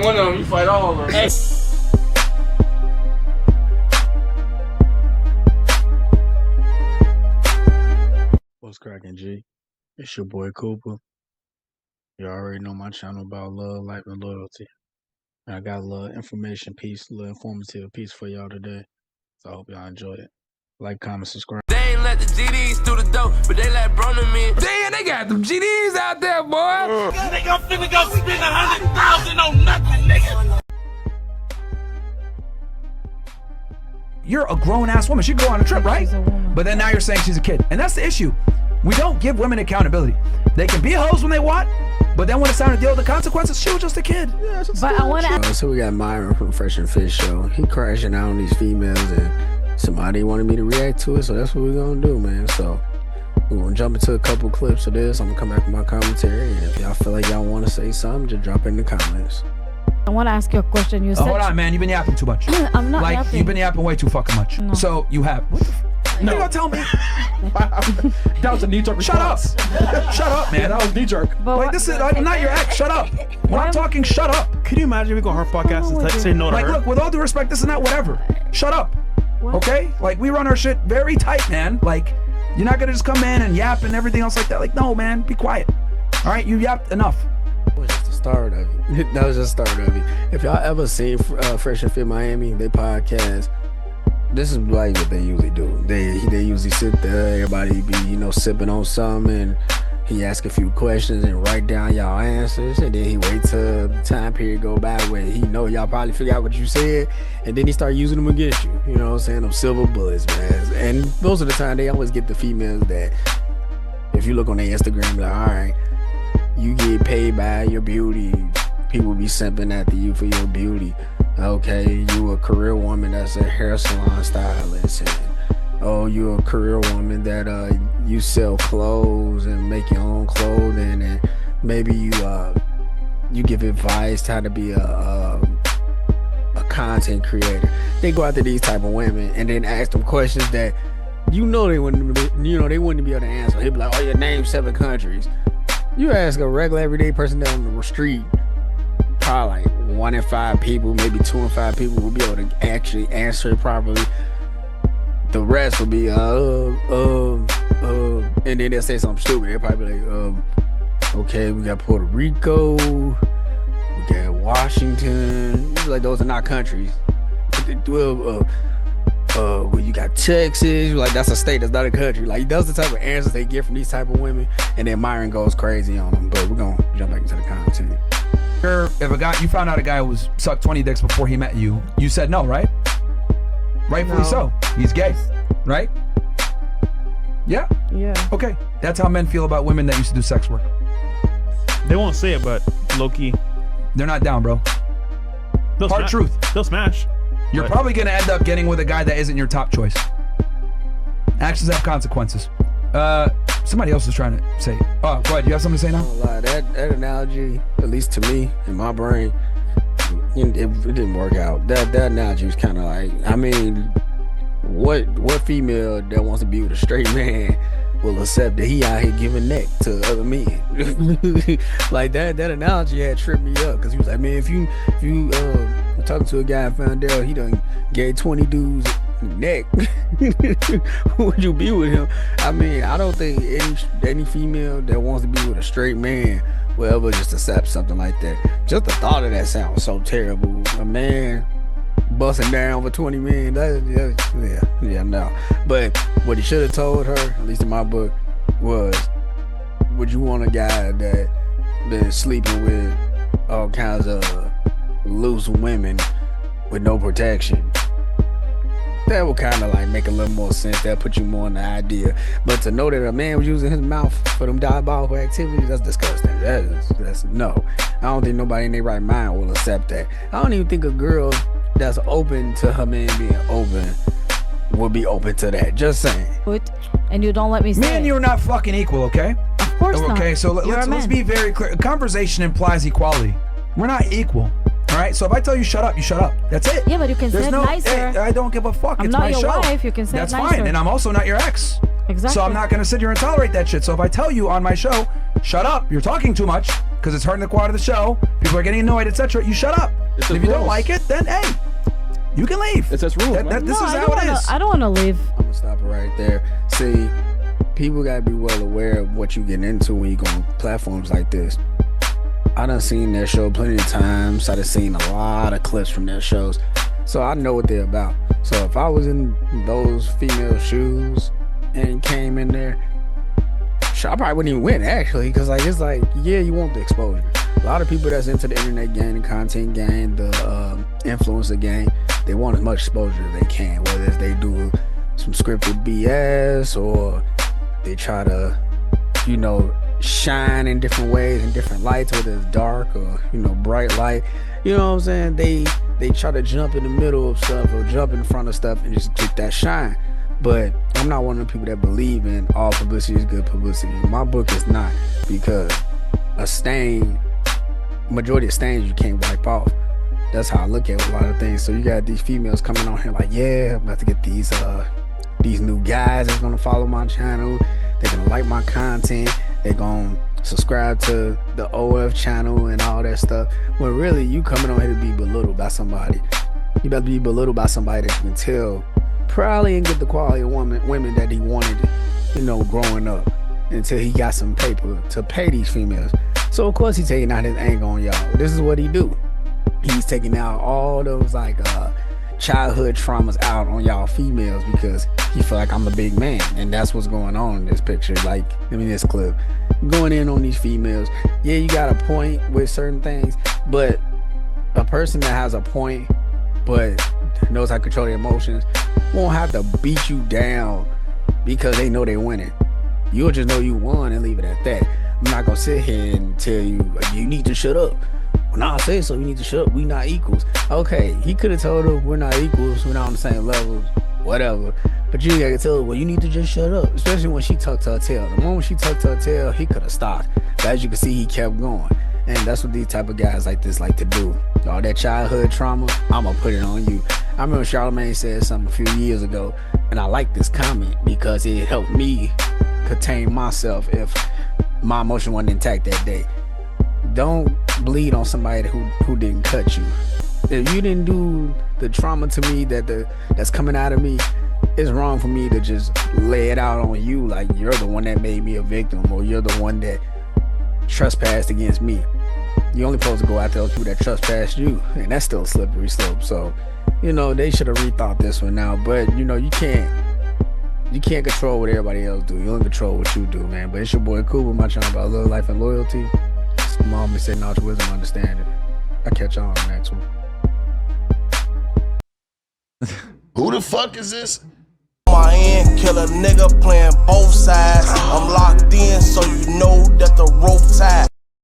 one of them, you fight all of them. Hey. What's cracking, G? It's your boy Cooper. You already know my channel about love, life, and loyalty. And I got a little information piece, a little informative piece for y'all today. So I hope y'all enjoy it. Like, comment, subscribe. They ain't let the GDs through the door, but they let Broner in. Damn, they got them GDs out there, boy. Nigga, I'm finna go spend 100,000 on nothing, nigga. You're a grown-ass woman. She could go on a trip, right? But then now you're saying she's a kid. And that's the issue. We don't give women accountability. They can be hoes when they want, but then when it's time to deal with the consequences, she was just a kid. Yeah, just but I want to. So we got Myron from Fresh and Fit Show. He crashing out on these females, and somebody wanted me to react to it, so that's what we're gonna do, man. So we're gonna jump into a couple clips of this. I'm gonna come back with my commentary, and if y'all feel like y'all want to say something, just drop it in the comments. I want to ask you a question. You said. Hold on, man. You've been yapping too much. I'm not like, yapping. You've been yapping way too fucking much. No. So you have. What the No. You gonna tell me? That was a knee-jerk response. Shut up. Shut up, man. That was knee-jerk. Like, this is like, not your ex. Shut up. When I'm talking, shut up. Could you imagine if we go on her podcast and say no to like, her? look, with all due respect, this is not whatever. Shut up. What? Okay? Like, we run our shit very tight, man. Like, you're not gonna just come in and yap and everything else like that. Like, no, man. Be quiet. All right? You yapped enough. That was just the start of it. That was just the start of it. If y'all ever seen Fresh and Fit Miami, they podcast, this is like what they usually do. They usually sit there, everybody be, you know, sipping on something, and he ask a few questions and write down y'all answers, and then he wait till the time period go by where he know y'all probably figure out what you said, and then he start using them against you. You know what I'm saying? Them silver bullets, man. And most of the time, they always get the females that, if you look on their Instagram, like, all right, you get paid by your beauty. People be simping after you for your beauty. Okay, you a career woman that's a hair salon stylist, and oh, you a career woman that you sell clothes and make your own clothing, and maybe you give advice how to be a content creator. They go after these type of women and then ask them questions that they wouldn't be able to answer. He'd be like, oh, you name 7 countries. You ask a regular everyday person down the street, probably like 1 in 5 people, maybe 2 in 5 people will be able to actually answer it properly. The rest will be and then they'll say something stupid. They'll probably be like, okay, we got Puerto Rico, we got Washington. Like, those are not countries. Well, you got Texas. Like, that's a state, that's not a country. Like, those are the type of answers they get from these type of women, and then Myron goes crazy on them. But we're gonna jump back into the content. If you found out a guy was sucked 20 dicks before he met you, you said no, right? Rightfully so. He's gay, right? Yeah? Yeah. Okay. That's how men feel about women that used to do sex work. They won't say it, but low-key, they're not down, bro. Hard truth. They'll smash. You're probably gonna end up getting with a guy that isn't your top choice. Actions have consequences. Somebody else is trying to say. Oh, go ahead. You have something to say now? That analogy, at least to me, in my brain, it didn't work out. That analogy was kind of like, I mean, what female that wants to be with a straight man will accept that he out here giving neck to other men? Like, that analogy had tripped me up, because he was like, man, if you talking to a guy and found out he done gave 20 dudes neck, would you be with him? I mean, I don't think any female that wants to be with a straight man will ever just accept something like that. Just the thought of that sounds so terrible. A man busting down for 20 men, no. But what he should have told her, at least in my book, was, would you want a guy that been sleeping with all kinds of loose women with no protection? That would kind of like make a little more sense. That put you more in the idea. But to know that a man was using his mouth for them diabolical activities, that's disgusting. That's no. I don't think nobody in their right mind will accept that. I don't even think a girl that's open to her man being open will be open to that. Just saying. And you don't let me say. Me and you are not fucking equal, okay? Of course not. Okay, so let's be very clear. Conversation implies equality. We're not equal. All right, so if I tell you shut up, you shut up. That's it. Yeah, but you can say it nicer. I don't give a fuck. It's my show. I'm not your wife. You can say it nicer. That's fine, and I'm also not your ex. Exactly. So I'm not going to sit here and tolerate that shit. So if I tell you on my show, shut up, you're talking too much, because because it's hurting the quality of the show. People are getting annoyed, etc. You shut up. It's And if you don't rules. like it, then hey, you can leave. It says rules. This man. is how it is. I don't want to leave. I'm gonna stop it right there. See, people gotta be well aware of what you get into when you go on platforms like this. I done seen their show plenty of times. I done seen a lot of clips from their shows, so I know what they're about. So if I was in those female shoes and came in there, I probably wouldn't even win actually, because like it's like, yeah, you want the exposure. A lot of people that's into the internet game, the content game, the influencer game, they want as much exposure as they can, whether it's they do some scripted BS or they try to, you know, shine in different ways, in different lights, whether it's dark or, you know, bright light. You know what I'm saying? They try to jump in the middle of stuff or jump in front of stuff and just get that shine. But I'm not one of the people that believe in all publicity is good publicity. My book is not, because a stain, majority of stains you can't wipe off. That's how I look at a lot of things. So you got these females coming on here like, yeah, I'm about to get these new guys that's gonna follow my channel. They're gonna like my content. They're gonna subscribe to the OF channel and all that stuff. When really you coming on here to be belittled by somebody. You about to be belittled by somebody that you can tell probably ain't get the quality of women that he wanted, you know, growing up, until he got some paper to pay these females. So of course he's taking out his anger on y'all. This is what he do. He's taking out all those like childhood traumas out on y'all females, because he feel like I'm a big man, and that's what's going on in this picture. Like, I mean, this clip, going in on these females. Yeah, you got a point with certain things, but a person that has a point but knows how to control their emotions won't have to beat you down because they know they're winning. You'll just know you won and leave it at that. I'm not gonna sit here and tell you need to shut up. Well, nah, I say so, you need to shut up. We not equals. Okay, he could have told her we're not equals, we're not on the same level, whatever. But you gotta tell her, well, you need to just shut up. Especially when she tucked her tail. The moment she tucked her tail, he could have stopped. But as you can see, he kept going. And that's what these type of guys like this like to do. All that childhood trauma, I'ma put it on you. I remember Charlamagne said something a few years ago, and I like this comment because it helped me contain myself if my emotion wasn't intact that day. Don't bleed on somebody who didn't cut you. If you didn't do the trauma to me that's coming out of me, it's wrong for me to just lay it out on you like you're the one that made me a victim, or you're the one that trespassed against me. You only supposed to go after those people that trespassed you, and that's still a slippery slope. So, you know, they should have rethought this one now. But you know, you can't control what everybody else do. You only control what you do, man. But it's your boy Cooper, my channel about love, life, and loyalty. Mom be saying knowledge, wisdom, understanding. I'll catch y'all on the next one. Who the fuck is this? My end, kill a nigga playing both sides. I'm